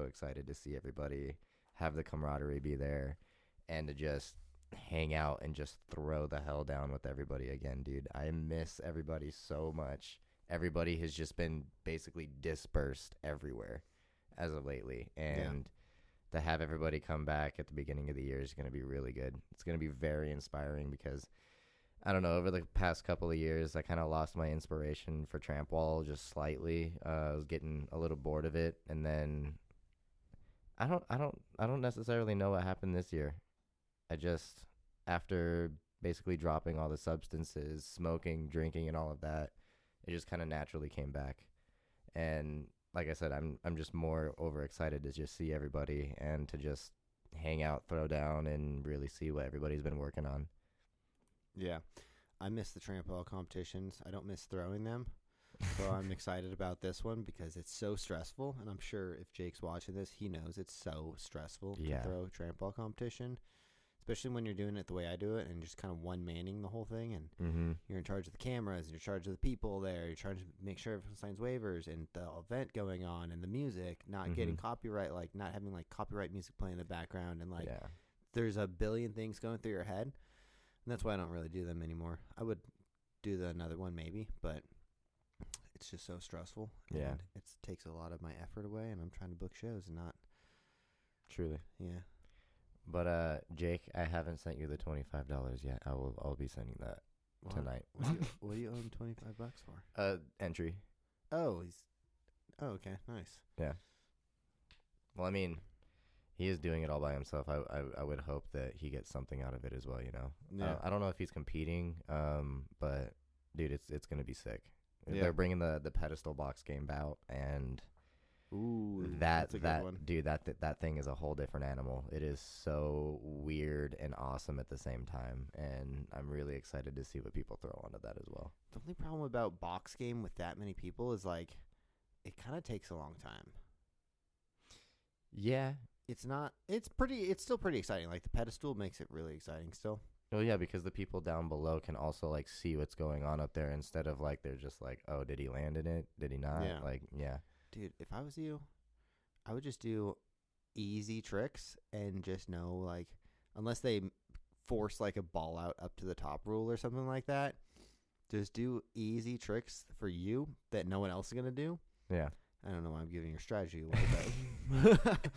Speaker 2: excited to see everybody have the camaraderie be there and to just hang out and just throw the hell down with everybody again, dude. I miss everybody so much. Everybody has just been basically dispersed everywhere as of lately. And to have everybody come back at the beginning of the year is going to be really good. It's going to be very inspiring because, I don't know, over the past couple of years, I kind of lost my inspiration for Trampwall just slightly. I was getting a little bored of it. And then I don't necessarily know what happened this year. I just, after basically dropping all the substances, smoking, drinking, and all of that, it just kind of naturally came back. And like I said, I'm just more overexcited to just see everybody and to just hang out, throw down, and really see what everybody's been working on.
Speaker 1: Yeah. I miss the trampwall competitions. I don't miss throwing them. So I'm excited about this one because it's so stressful. And I'm sure if Jake's watching this, he knows it's so stressful to throw a trampwall competition. Especially when you're doing it the way I do it and just kind of one-manning the whole thing. And you're in charge of the cameras, and you're in charge of the people there. You're trying to make sure everyone signs waivers and the event going on and the music, not getting copyright, like not having like copyright music playing in the background. And like there's a billion things going through your head. And that's why I don't really do them anymore. I would do another one maybe, but it's just so stressful.
Speaker 2: Yeah.
Speaker 1: And it takes a lot of my effort away, and I'm trying to book shows and not.
Speaker 2: Truly.
Speaker 1: Yeah.
Speaker 2: But Jake, I haven't sent you the $25 yet. I'll be sending that tonight.
Speaker 1: What do you owe him $25 for?
Speaker 2: Entry.
Speaker 1: Oh, okay, nice.
Speaker 2: Yeah. Well, I mean, he is doing it all by himself. I would hope that he gets something out of it as well. You know.
Speaker 1: Yeah.
Speaker 2: I don't know if he's competing. But dude, it's gonna be sick.
Speaker 1: Yeah.
Speaker 2: They're bringing the pedestal box game out, and that's a good one. Dude, that thing is a whole different animal. It is so weird and awesome at the same time, and I'm really excited to see what people throw onto that as well.
Speaker 1: The only problem about box game with that many people is like it kind of takes a long time.
Speaker 2: Yeah.
Speaker 1: It's still pretty exciting. Like the pedestal makes it really exciting still.
Speaker 2: Oh yeah, because the people down below can also like see what's going on up there instead of like they're just like, oh, did he land in it? Did he not?
Speaker 1: Yeah.
Speaker 2: Like, yeah.
Speaker 1: Dude, if I was you, I would just do easy tricks and just know, like, unless they force, like, a ball out up to the top rule or something like that, just do easy tricks for you that no one else is going to do.
Speaker 2: Yeah.
Speaker 1: I don't know why I'm giving your strategy away, but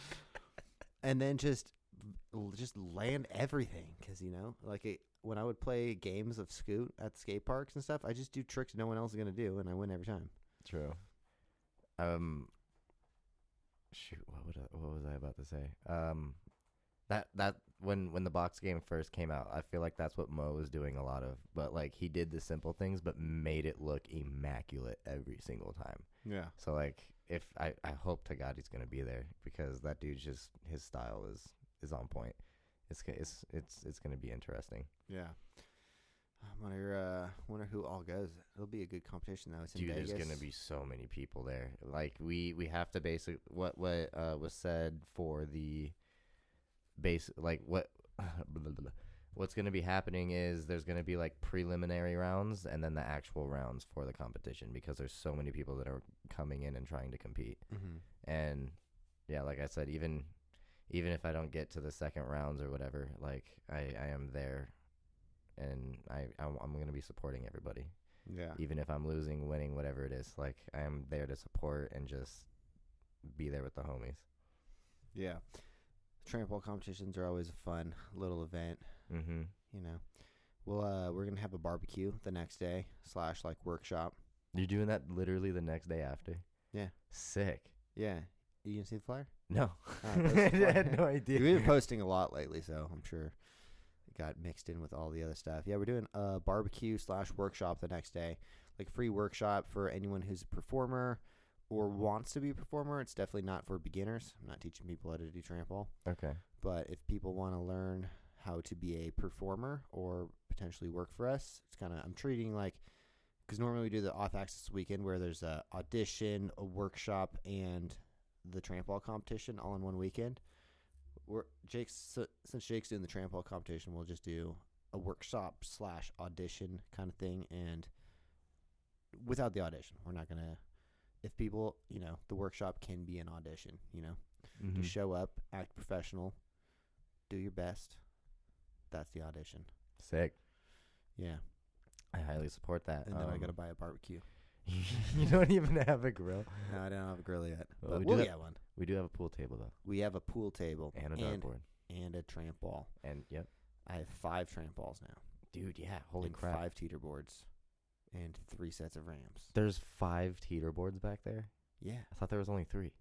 Speaker 1: and then just land everything because, you know, like, when I would play games of Scoot at the skate parks and stuff, I just do tricks no one else is going to do, and I win every time.
Speaker 2: True. Shoot, what was I about to say? That when the box game first came out, I feel like that's what Mo was doing a lot of. But like he did the simple things, but made it look immaculate every single time.
Speaker 1: Yeah.
Speaker 2: So like, if I hope to God he's gonna be there because that dude's just his style is on point. It's gonna be interesting.
Speaker 1: Yeah. Wonder who all goes. It'll be a good competition though. It's in Vegas.
Speaker 2: There's gonna be so many people there. Like we have to basic what was said for the base. Like what's gonna be happening is there's gonna be like preliminary rounds and then the actual rounds for the competition because there's so many people that are coming in and trying to compete. And yeah, like I said, even if I don't get to the second rounds or whatever, like I am there. And I'm going to be supporting everybody.
Speaker 1: Yeah.
Speaker 2: Even if I'm losing, winning, whatever it is. Like, I am there to support and just be there with the homies.
Speaker 1: Yeah. Trampwall competitions are always a fun little event.
Speaker 2: Mm-hmm.
Speaker 1: You know. we're gonna have a barbecue the next day / like workshop.
Speaker 2: You're doing that literally the next day after?
Speaker 1: Yeah.
Speaker 2: Sick.
Speaker 1: Yeah. You gonna see the flyer?
Speaker 2: No.
Speaker 1: I
Speaker 2: had no idea.
Speaker 1: We've been posting a lot lately, so I'm sure it got mixed in with all the other stuff. Yeah, we're doing a barbecue / workshop the next day. Like free workshop for anyone who's a performer or wants to be a performer. It's definitely not for beginners. I'm not teaching people how to do Trampwall.
Speaker 2: Okay.
Speaker 1: But if people want to learn how to be a performer or potentially work for us, it's kind of, I'm treating like, because normally we do the off access weekend where there's a audition, a workshop, and the Trampwall competition all in one weekend. Since Jake's doing the Trampwall competition, we'll just do a workshop / audition kind of thing, and without the audition, we're not gonna. If people, the workshop can be an audition.
Speaker 2: Mm-hmm.
Speaker 1: Just show up, act professional, do your best. That's the audition.
Speaker 2: Sick.
Speaker 1: Yeah.
Speaker 2: I highly support that.
Speaker 1: And then I gotta buy a barbecue.
Speaker 2: You don't even have a grill?
Speaker 1: No, I don't have a grill yet.
Speaker 2: Well,
Speaker 1: But
Speaker 2: we'll
Speaker 1: get one.
Speaker 2: We do have a pool table, though.
Speaker 1: We have a pool table
Speaker 2: And a dartboard.
Speaker 1: and a Trampwall.
Speaker 2: And, yep.
Speaker 1: I have 5 Trampwalls now.
Speaker 2: Dude, yeah. Holy
Speaker 1: and
Speaker 2: crap.
Speaker 1: 5 teeter boards and 3 sets of rams.
Speaker 2: There's 5 teeter boards back there?
Speaker 1: Yeah.
Speaker 2: I thought there was only 3.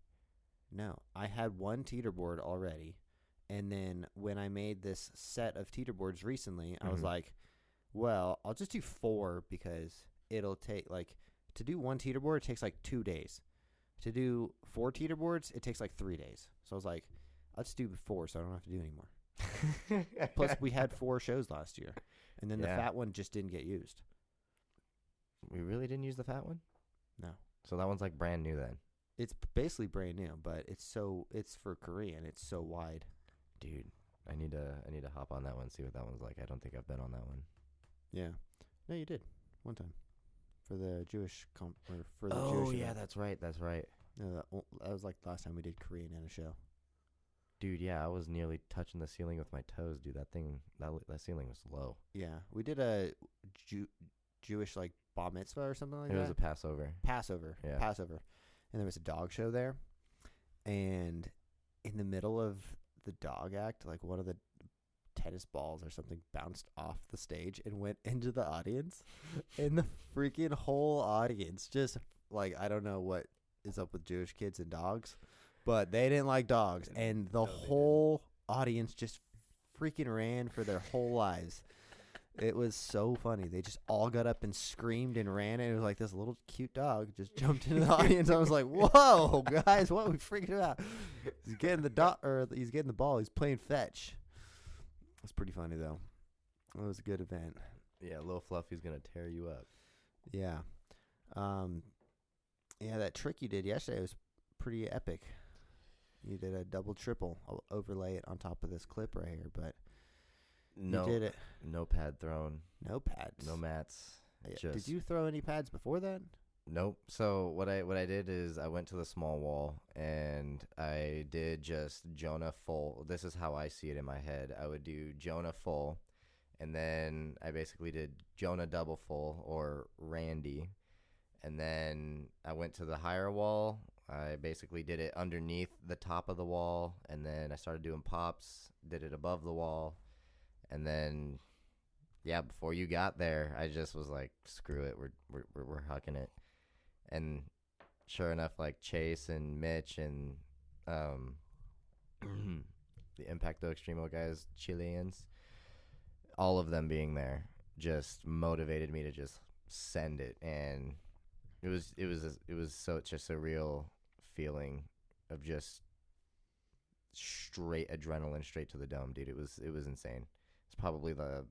Speaker 1: No, I had 1 teeter board already. And then when I made this set of teeter boards recently, I was like, well, I'll just do 4 because it'll take to do 1 teeter board, it takes 2 days. To do 4 teeter boards, it takes 3 days. So I was like, I'll just do 4 so I don't have to do anymore. Plus, we had 4 shows last year. And then the fat one just didn't get used.
Speaker 2: We really didn't use the fat one?
Speaker 1: No.
Speaker 2: So that one's brand new then?
Speaker 1: It's basically brand new, but it's for Korean. It's so wide.
Speaker 2: Dude, I need to hop on that one, see what that one's like. I don't think I've been on that one.
Speaker 1: Yeah. No, you did. One time. For the Jewish Jewish event.
Speaker 2: That's right. That's right.
Speaker 1: No, that was the last time we did Korean in a show.
Speaker 2: Dude, yeah, I was nearly touching the ceiling with my toes, dude. That ceiling was low.
Speaker 1: Yeah, we did a Jewish bar mitzvah or something like that.
Speaker 2: It was a Passover.
Speaker 1: Yeah. Passover. And there was a dog show there. And in the middle of the dog act, one of the tennis balls or something bounced off the stage and went into the audience. And the freaking whole audience just, I don't know what is up with Jewish kids and dogs, but they didn't like dogs. And the whole audience just freaking ran for their whole lives. It was so funny. They just all got up and screamed and ran, and it was this little cute dog just jumped into the audience. I was like, "Whoa, guys, what are we freaking about?" He's getting he's getting the ball. He's playing fetch. It's pretty funny though. It was a good event.
Speaker 2: Yeah, Lil Fluffy's gonna tear you up.
Speaker 1: Yeah, that trick you did yesterday was pretty epic. You did a double triple. I'll overlay it on top of this clip right here, but.
Speaker 2: No,
Speaker 1: you did it.
Speaker 2: No pad thrown.
Speaker 1: No pads.
Speaker 2: No mats.
Speaker 1: Yeah. Did you throw any pads before that?
Speaker 2: Nope. So what I did is I went to the small wall and I did just Jonah full. This is how I see it in my head. I would do Jonah full, and then I basically did Jonah double full or Randy, and then I went to the higher wall. I basically did it underneath the top of the wall, and then I started doing pops. Did it above the wall. And then, before you got there, I just was like, "Screw it, we're hucking it." And sure enough, Chase and Mitch and the Impacto Extremo guys, Chileans, all of them being there, just motivated me to just send it. And it was such a surreal feeling of just straight adrenaline straight to the dome, dude. It was insane. It's probably the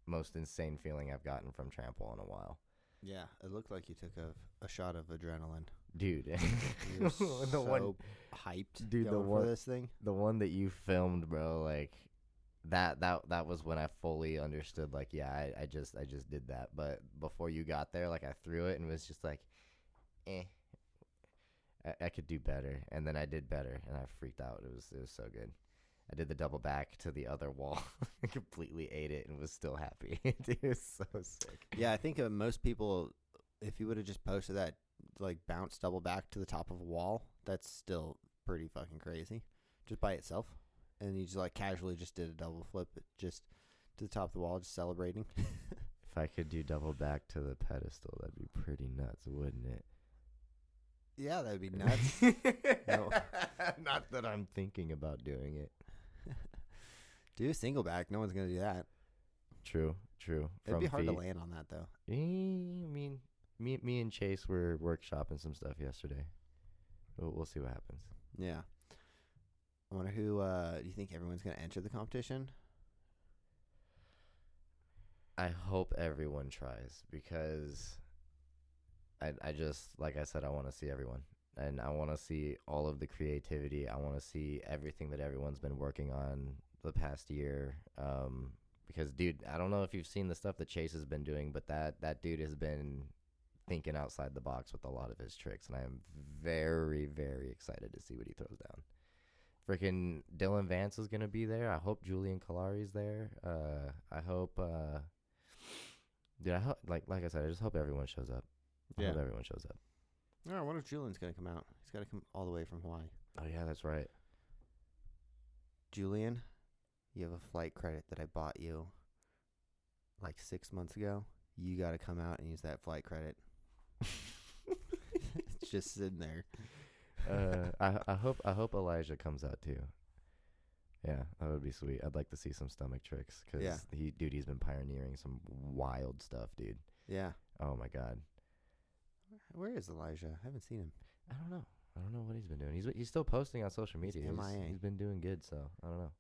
Speaker 2: most insane feeling I've gotten from Trampwall in a while.
Speaker 1: Yeah, it looked like you took a shot of adrenaline.
Speaker 2: Dude.
Speaker 1: You were so hyped,
Speaker 2: dude,
Speaker 1: for this thing.
Speaker 2: The one that you filmed, bro, that was when I fully understood, I just did that. But before you got there, I threw it and was just I could do better. And then I did better, and I freaked out. It was so good. I did the double back to the other wall. I completely ate it and was still happy. It was so sick.
Speaker 1: Yeah, I think most people, if you would have just posted that, bounce double back to the top of a wall, that's still pretty fucking crazy, just by itself. And you just casually just did a double flip. It just to the top of the wall, just celebrating.
Speaker 3: If I could do double back to the pedestal, that'd be pretty nuts, wouldn't it?
Speaker 1: Yeah, that'd be nuts. No.
Speaker 3: Not that I'm thinking about doing it.
Speaker 1: Do a single back. No one's gonna do that.
Speaker 3: True.
Speaker 1: It'd be hard to land on that though.
Speaker 3: I mean, me and Chase were workshopping some stuff yesterday. We'll see what happens.
Speaker 1: Yeah. I wonder who. Do you think everyone's gonna enter the competition?
Speaker 3: I hope everyone tries because I just, like I said, I want to see everyone. And I want to see all of the creativity. I want to see everything that everyone's been working on the past year. Because, dude, I don't know if you've seen the stuff that Chase has been doing, but that dude has been thinking outside the box with a lot of his tricks. And I am very, very excited to see what he throws down. Freaking Dylan Vance is going to be there. I hope Julian Kalari's there. I hope, dude, like I said, I just hope everyone shows up. I hope everyone shows up.
Speaker 1: I wonder if Julian's going to come out. He's got to come all the way from Hawaii.
Speaker 3: Oh, yeah, that's right.
Speaker 1: Julian, you have a flight credit that I bought you like 6 months ago. You got to come out and use that flight credit. It's just sitting there.
Speaker 3: I hope Elijah comes out too. Yeah, that would be sweet. I'd like to see some stomach tricks because he's been pioneering some wild stuff, dude.
Speaker 1: Yeah.
Speaker 3: Oh my God.
Speaker 1: Where is Elijah? I haven't seen him.
Speaker 3: I don't know what he's been doing. He's still posting on social media. He's been doing good, so I don't know.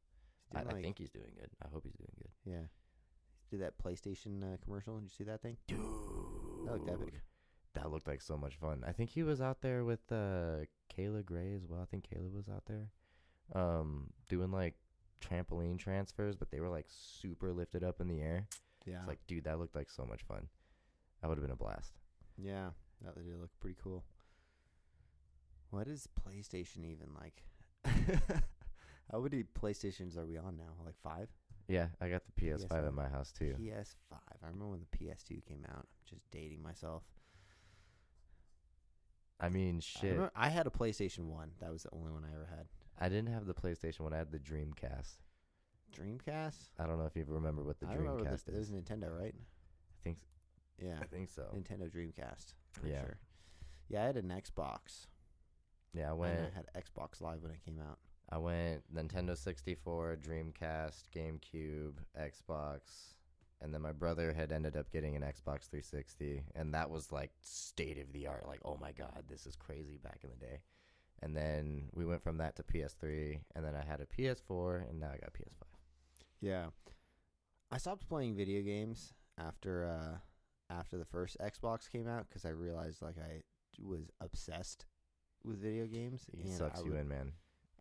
Speaker 3: I think he's doing good. I hope he's doing good.
Speaker 1: Yeah. Did that PlayStation commercial? Did you see that thing?
Speaker 3: Dude,
Speaker 1: that looked epic.
Speaker 3: That looked like so much fun. I think he was out there with Kayla Gray as well. I think Kayla was out there doing like trampoline transfers, but they were like super lifted up in the air.
Speaker 1: Yeah.
Speaker 3: It's like, dude, that looked like so much fun. That would have been a blast.
Speaker 1: Yeah, that did look pretty cool. What is PlayStation even like? How many PlayStations are we on now? Like 5?
Speaker 3: Yeah, I got the PS5 at my house too.
Speaker 1: PS5. I remember when the PS2 came out. I'm just dating myself.
Speaker 3: I mean, shit.
Speaker 1: I had a PlayStation 1. That was the only one I ever had.
Speaker 3: I didn't have the PlayStation 1. I had the Dreamcast.
Speaker 1: Dreamcast?
Speaker 3: I don't know if you remember what the Dreamcast is.
Speaker 1: It was Nintendo, right?
Speaker 3: I think so.
Speaker 1: Nintendo Dreamcast.
Speaker 3: Yeah.
Speaker 1: Sure. Yeah, I had an Xbox.
Speaker 3: Yeah,
Speaker 1: I had Xbox Live when it came out.
Speaker 3: I went Nintendo 64, Dreamcast, GameCube, Xbox, and then my brother had ended up getting an Xbox 360, and that was like state of the art. Like, oh my God, this is crazy back in the day. And then we went from that to PS3, and then I had a PS4, and now I got PS5.
Speaker 1: Yeah. I stopped playing video games after the first Xbox came out because I realized like I was obsessed with video games.
Speaker 3: It sucks you in, man.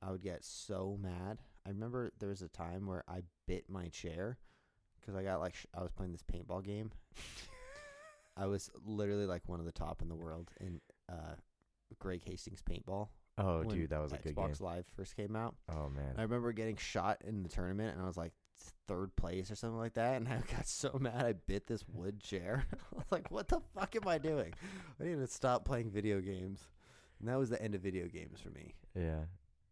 Speaker 1: I would get so mad. I remember there was a time where I bit my chair because I got like I was playing this paintball game. I was literally like one of the top in the world in Greg Hastings paintball.
Speaker 3: Oh, dude, that was a good game.
Speaker 1: Xbox Live first came out.
Speaker 3: Oh man,
Speaker 1: I remember getting shot in the tournament, and I was like 3rd place or something like that. And I got so mad, I bit this wood chair. I was like, "What the fuck am I doing? I need to stop playing video games." And that was the end of video games for me.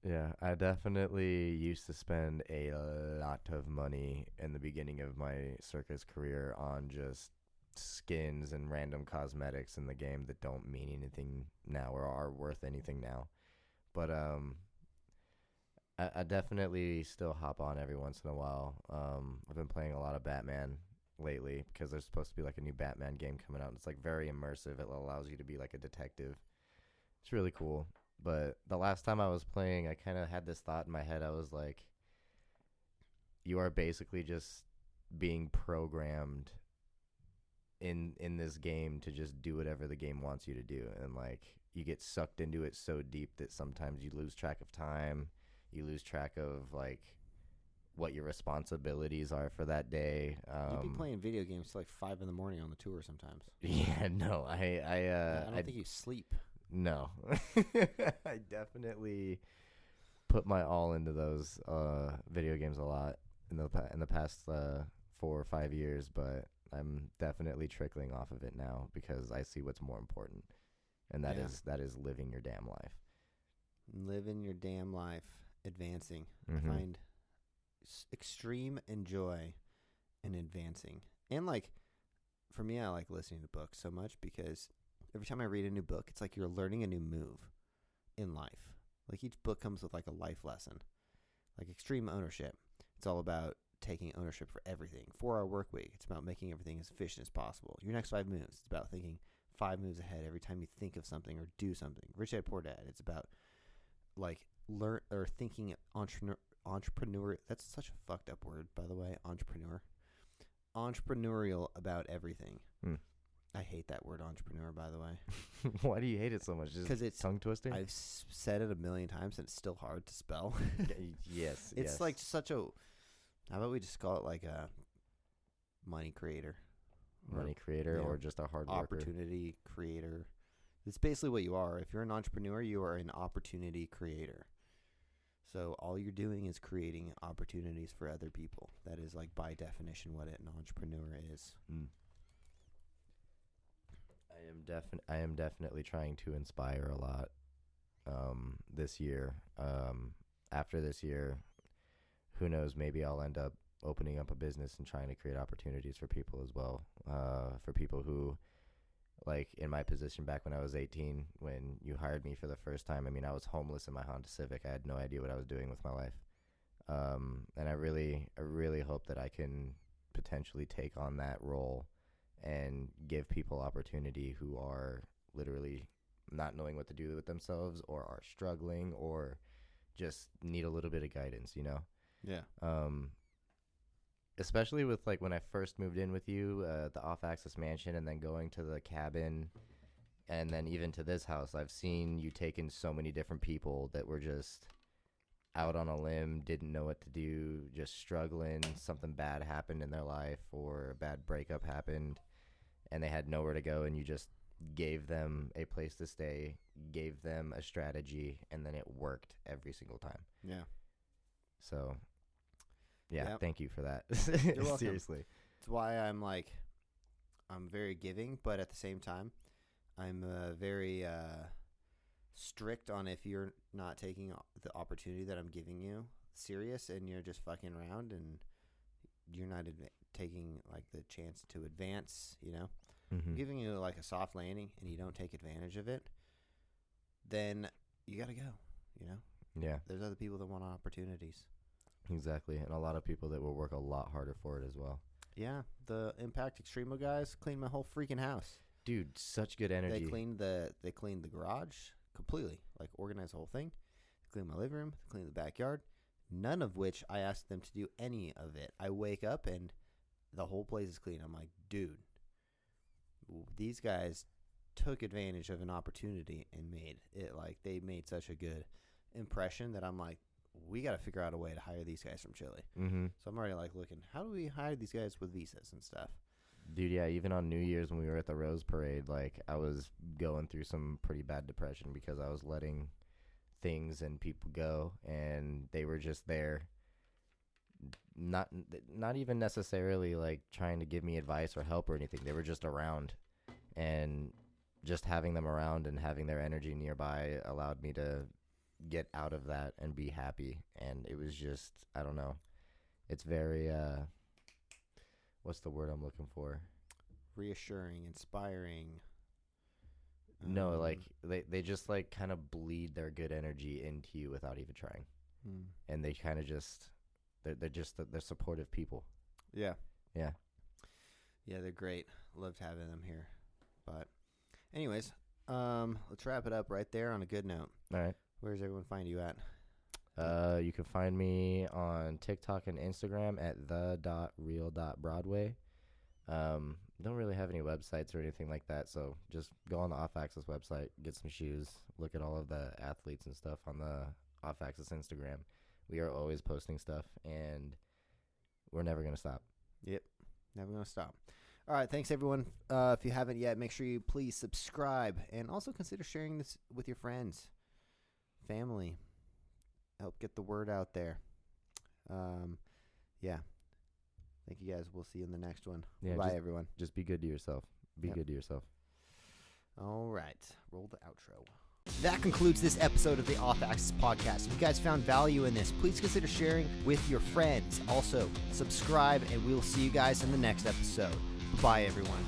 Speaker 3: Yeah, I definitely used to spend a lot of money in the beginning of my circus career on just skins and random cosmetics in the game that don't mean anything now or are worth anything now. But I definitely still hop on every once in a while. I've been playing a lot of Batman lately because there's supposed to be like a new Batman game coming out. It's like very immersive. It allows you to be like a detective. It's really cool. But the last time I was playing, I kind of had this thought in my head. I was like, you are basically just being programmed in this game to just do whatever the game wants you to do. And like you get sucked into it so deep that sometimes you lose track of time. You lose track of like what your responsibilities are for that day.
Speaker 1: You'd be playing video games till like 5 a.m. on the tour sometimes.
Speaker 3: Yeah, no, I
Speaker 1: don't think you sleep.
Speaker 3: No, I definitely put my all into those video games a lot in the past 4 or 5 years, but I'm definitely trickling off of it now because I see what's more important, and that is living your damn life.
Speaker 1: Living your damn life, advancing.
Speaker 3: Mm-hmm.
Speaker 1: I find extreme enjoy and advancing. And like for me, I like listening to books so much because every time I read a new book, it's like you're learning a new move in life. Like each book comes with like a life lesson. Like Extreme Ownership, it's all about taking ownership for everything. 4-Hour Work Week, it's about making everything as efficient as possible. Your Next 5 Moves, it's about thinking 5 moves ahead every time you think of something or do something. Rich Dad Poor Dad, it's about like learn or thinking entrepreneur. That's such a fucked up word, by the way. Entrepreneurial about everything. I hate that word entrepreneur, by the way.
Speaker 3: Why do you hate it so much? Because
Speaker 1: it's
Speaker 3: tongue twister.
Speaker 1: I've said it a million times and it's still hard to spell.
Speaker 3: Yes,
Speaker 1: it's like such a. How about we just call it like a money creator,
Speaker 3: or just a hard worker.
Speaker 1: Opportunity creator. It's basically what you are. If you're an entrepreneur, you are an opportunity creator. So all you're doing is creating opportunities for other people. That is like by definition what an entrepreneur is.
Speaker 3: I am definitely trying to inspire a lot this year. After this year, who knows, maybe I'll end up opening up a business and trying to create opportunities for people as well. For people who, like in my position back when I was 18, when you hired me for the first time, I mean, I was homeless in my Honda Civic. I had no idea what I was doing with my life. And I really hope that I can potentially take on that role and give people opportunity who are literally not knowing what to do with themselves or are struggling or just need a little bit of guidance, you know?
Speaker 1: Yeah.
Speaker 3: Especially with like when I first moved in with you, the off-access mansion, and then going to the cabin, and then even to this house, I've seen you take in so many different people that were just out on a limb, didn't know what to do, just struggling. Something bad happened in their life or a bad breakup happened, and they had nowhere to go, and you just gave them a place to stay, gave them a strategy, and then it worked every single time.
Speaker 1: Yeah.
Speaker 3: So, yeah, Thank you for that.
Speaker 1: You're welcome.
Speaker 3: Seriously.
Speaker 1: It's why I'm very giving, but at the same time, I'm very strict on if you're not taking the opportunity that I'm giving you serious and you're just fucking around and you're not taking like the chance to advance, you know? I'm giving you like a soft landing and you don't take advantage of it, then you got to go, you know?
Speaker 3: Yeah.
Speaker 1: There's other people that want opportunities.
Speaker 3: Exactly. And a lot of people that will work a lot harder for it as well.
Speaker 1: Yeah. The Impact Extremo guys cleaned my whole freaking house.
Speaker 3: Dude, such good energy.
Speaker 1: They cleaned the garage completely, like organized the whole thing. They cleaned my living room, they cleaned the backyard. None of which I asked them to do any of it. I wake up and the whole place is clean. I'm like, dude, these guys took advantage of an opportunity and made it like they made such a good impression that I'm like, we got to figure out a way to hire these guys from Chile. So I'm already like looking, how do we hire these guys with visas and stuff?
Speaker 3: Dude, yeah, even on New Year's when we were at the Rose Parade, like I was going through some pretty bad depression because I was letting things and people go, and they were just there, not even necessarily like trying to give me advice or help or anything. They were just around, and just having them around and having their energy nearby allowed me to get out of that and be happy. And it was just, I don't know, it's very what's the word I'm looking for?
Speaker 1: Reassuring, inspiring.
Speaker 3: No, like they just like kind of bleed their good energy into you without even trying. And they kind of just they're supportive people.
Speaker 1: Yeah.
Speaker 3: Yeah,
Speaker 1: they're great. Loved having them here. But anyways, let's wrap it up right there on a good note.
Speaker 3: All right.
Speaker 1: Where does everyone find you at?
Speaker 3: You can find me on TikTok and Instagram at the.real.broadway. Don't really have any websites or anything like that, so just go on the Off Access website, get some shoes, look at all of the athletes and stuff on the Off Access Instagram. We are always posting stuff, and we're never going to stop.
Speaker 1: Yep, never going to stop. All right, thanks, everyone. If you haven't yet, make sure you please subscribe, and also consider sharing this with your friends, family. Help get the word out there. Yeah. Thank you, guys. We'll see you in the next one.
Speaker 3: Yeah,
Speaker 1: bye, everyone.
Speaker 3: Just be good to yourself. Be good to yourself.
Speaker 1: All right. Roll the outro. That concludes this episode of the Off Axis Podcast. If you guys found value in this, please consider sharing with your friends. Also, subscribe, and we will see you guys in the next episode. Bye, everyone.